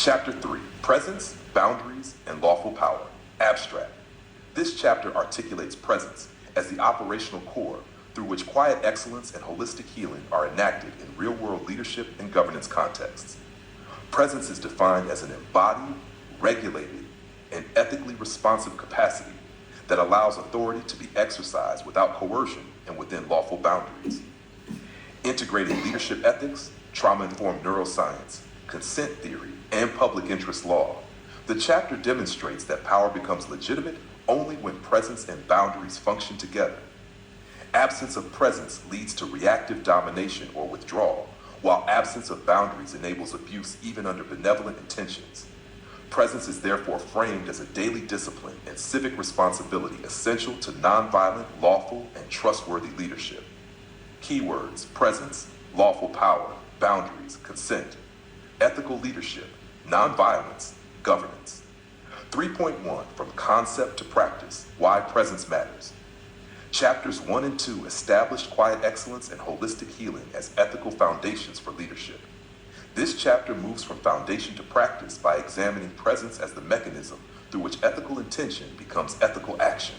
Chapter 3, Presence, Boundaries, and Lawful Power. Abstract. This chapter articulates presence as the operational core through which quiet excellence and holistic healing are enacted in real-world leadership and governance contexts. Presence is defined as an embodied, regulated, and ethically responsive capacity that allows authority to be exercised without coercion and within lawful boundaries. Integrating leadership ethics, trauma-informed neuroscience, consent theory, and public interest law, the chapter demonstrates that power becomes legitimate only when presence and boundaries function together. Absence of presence leads to reactive domination or withdrawal, while absence of boundaries enables abuse even under benevolent intentions. Presence is therefore framed as a daily discipline and civic responsibility essential to nonviolent, lawful, and trustworthy leadership. Keywords: presence, lawful power, boundaries, consent, ethical leadership, nonviolence, governance. 3.1 From Concept to Practice: Why Presence Matters. Chapters 1 and 2 establish quiet excellence and holistic healing as ethical foundations for leadership. This chapter moves from foundation to practice by examining presence as the mechanism through which ethical intention becomes ethical action.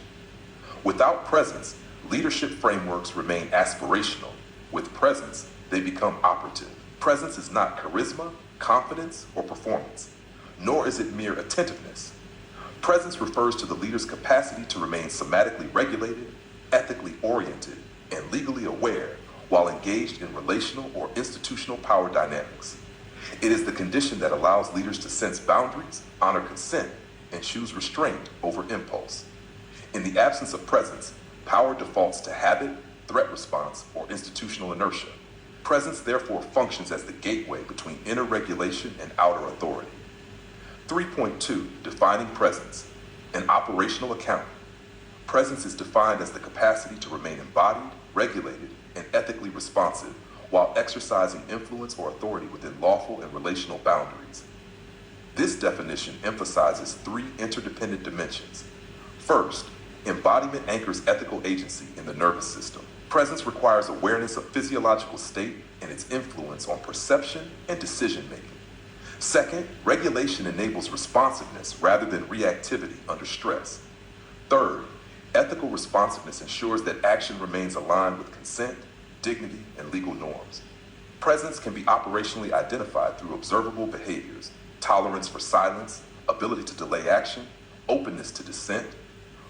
Without presence, leadership frameworks remain aspirational. With presence, they become operative. Presence is not charisma, confidence, or performance, nor is it mere attentiveness. Presence refers to the leader's capacity to remain somatically regulated, ethically oriented, and legally aware while engaged in relational or institutional power dynamics. It is the condition that allows leaders to sense boundaries, honor consent, and choose restraint over impulse. In the absence of presence, power defaults to habit, threat response, or institutional inertia. Presence therefore functions as the gateway between inner regulation and outer authority. 3.2 Defining Presence: An Operational Account. Presence is defined as the capacity to remain embodied, regulated, and ethically responsive while exercising influence or authority within lawful and relational boundaries. This definition emphasizes three interdependent dimensions. First, embodiment anchors ethical agency in the nervous system. Presence requires awareness of physiological state and its influence on perception and decision-making. Second, regulation enables responsiveness rather than reactivity under stress. Third, ethical responsiveness ensures that action remains aligned with consent, dignity, and legal norms. Presence can be operationally identified through observable behaviors: tolerance for silence, ability to delay action, openness to dissent,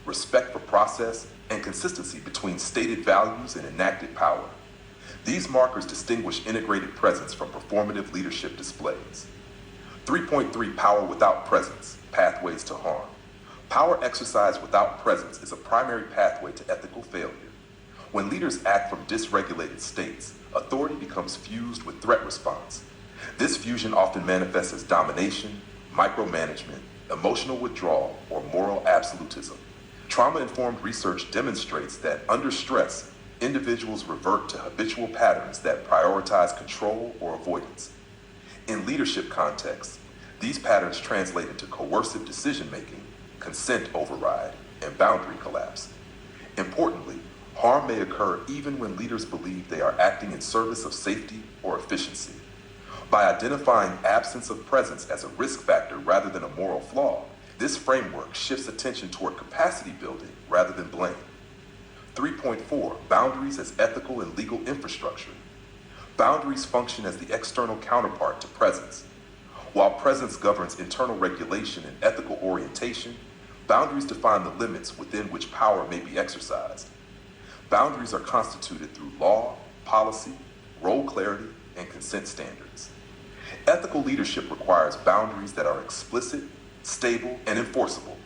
respect for process, and consistency between stated values and enacted power. These markers distinguish integrated presence from performative leadership displays. 3.3 Power without presence: Pathways to harm. Power exercised without presence is a primary pathway to ethical failure. When leaders act from dysregulated states, authority becomes fused with threat response. This fusion often manifests as domination, micromanagement, emotional withdrawal, or moral absolutism. Trauma-informed research demonstrates that under stress, individuals revert to habitual patterns that prioritize control or avoidance. In leadership contexts, these patterns translate into coercive decision-making, consent override, and boundary collapse. Importantly, harm may occur even when leaders believe they are acting in service of safety or efficiency. By identifying absence of presence as a risk factor rather than a moral flaw, this framework shifts attention toward capacity building rather than blame. 3.4 Boundaries as ethical and legal infrastructure. Boundaries function as the external counterpart to presence. While presence governs internal regulation and ethical orientation, boundaries define the limits within which power may be exercised. Boundaries are constituted through law, policy, role clarity, and consent standards. Ethical leadership requires boundaries that are explicit, stable, and enforceable.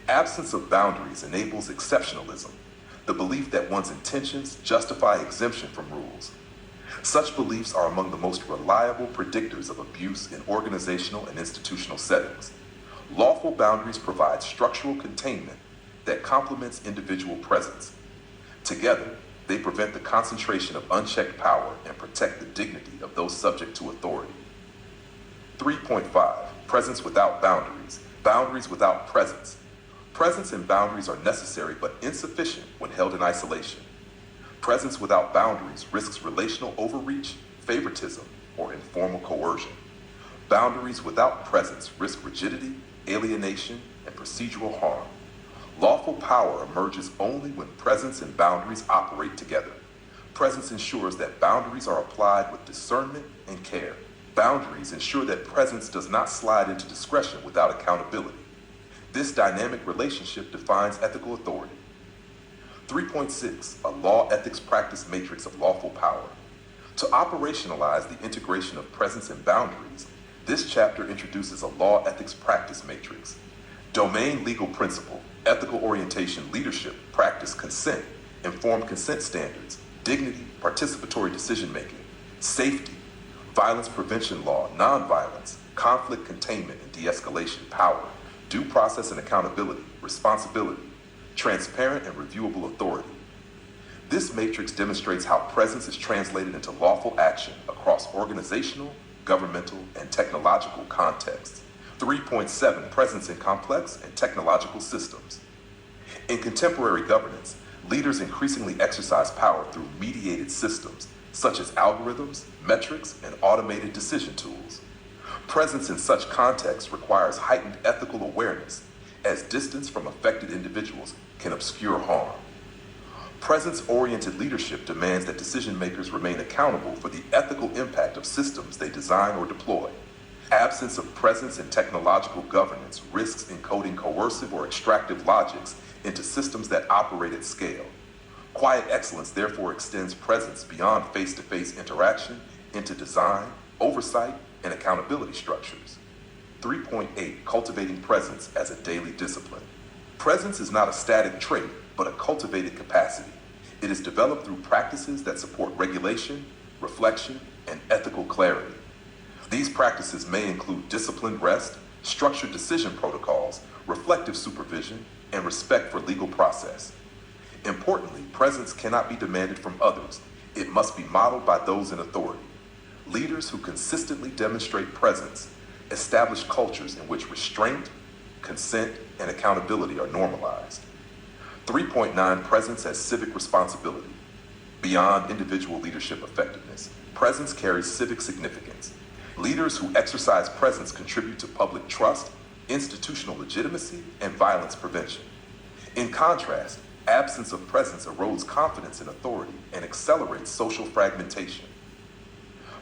Absence of boundaries enables exceptionalism, the belief that one's intentions justify exemption from rules. Such beliefs are among the most reliable predictors of abuse in organizational and institutional settings. Lawful boundaries provide structural containment that complements individual presence. Together, they prevent the concentration of unchecked power and protect the dignity of those subject to authority. 3.5 Presence without boundaries. Boundaries without presence. Presence and boundaries are necessary but insufficient when held in isolation. Presence without boundaries risks relational overreach, favoritism, or informal coercion. Boundaries without presence risk rigidity, alienation, and procedural harm. Lawful power emerges only when presence and boundaries operate together. Presence ensures that boundaries are applied with discernment and care. Boundaries ensure that presence does not slide into discretion without accountability. This dynamic relationship defines ethical authority. 3.6, a law ethics practice matrix of lawful power. To operationalize the integration of presence and boundaries, this chapter introduces a law ethics practice matrix. Domain legal principle, ethical orientation, leadership, practice, consent, informed consent standards, dignity, participatory decision-making, safety, violence prevention law, nonviolence, conflict containment and de-escalation, power, due process and accountability, responsibility, transparent and reviewable authority. This matrix demonstrates how presence is translated into lawful action across organizational, governmental, and technological contexts. 3.7, presence in complex and technological systems. In contemporary governance, leaders increasingly exercise power through mediated systems, such as algorithms, metrics, and automated decision tools. Presence in such contexts requires heightened ethical awareness, as distance from affected individuals can obscure harm. Presence-oriented leadership demands that decision makers remain accountable for the ethical impact of systems they design or deploy. Absence of presence in technological governance risks encoding coercive or extractive logics into systems that operate at scale. Quiet excellence therefore extends presence beyond face-to-face interaction into design, oversight, and accountability structures. 3.8, cultivating presence as a daily discipline. Presence is not a static trait, but a cultivated capacity. It is developed through practices that support regulation, reflection, and ethical clarity. These practices may include disciplined rest, structured decision protocols, reflective supervision, and respect for legal process. Importantly, presence cannot be demanded from others. It must be modeled by those in authority. Leaders who consistently demonstrate presence establish cultures in which restraint, consent, and accountability are normalized. 3.9, presence as civic responsibility. Beyond individual leadership effectiveness, presence carries civic significance. Leaders who exercise presence contribute to public trust, institutional legitimacy, and violence prevention. In contrast, absence of presence erodes confidence in authority and accelerates social fragmentation.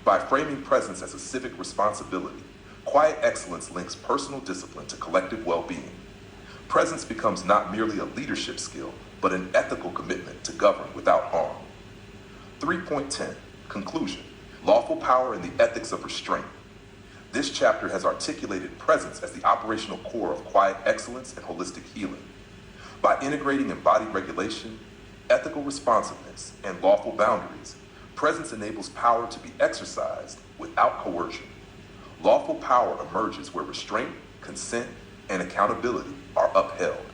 By framing presence as a civic responsibility, quiet excellence links personal discipline to collective well-being. Presence becomes not merely a leadership skill, but an ethical commitment to govern without harm. 3.10, conclusion, lawful power and the ethics of restraint. This chapter has articulated presence as the operational core of quiet excellence and holistic healing. By integrating embodied regulation, ethical responsiveness, and lawful boundaries, presence enables power to be exercised without coercion. Lawful power emerges where restraint, consent, and accountability are upheld.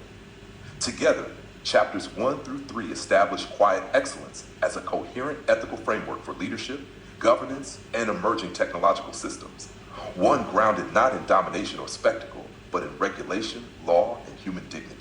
Together, chapters 1 through 3 establish quiet excellence as a coherent ethical framework for leadership, governance, and emerging technological systems. One grounded not in domination or spectacle, but in regulation, law, and human dignity.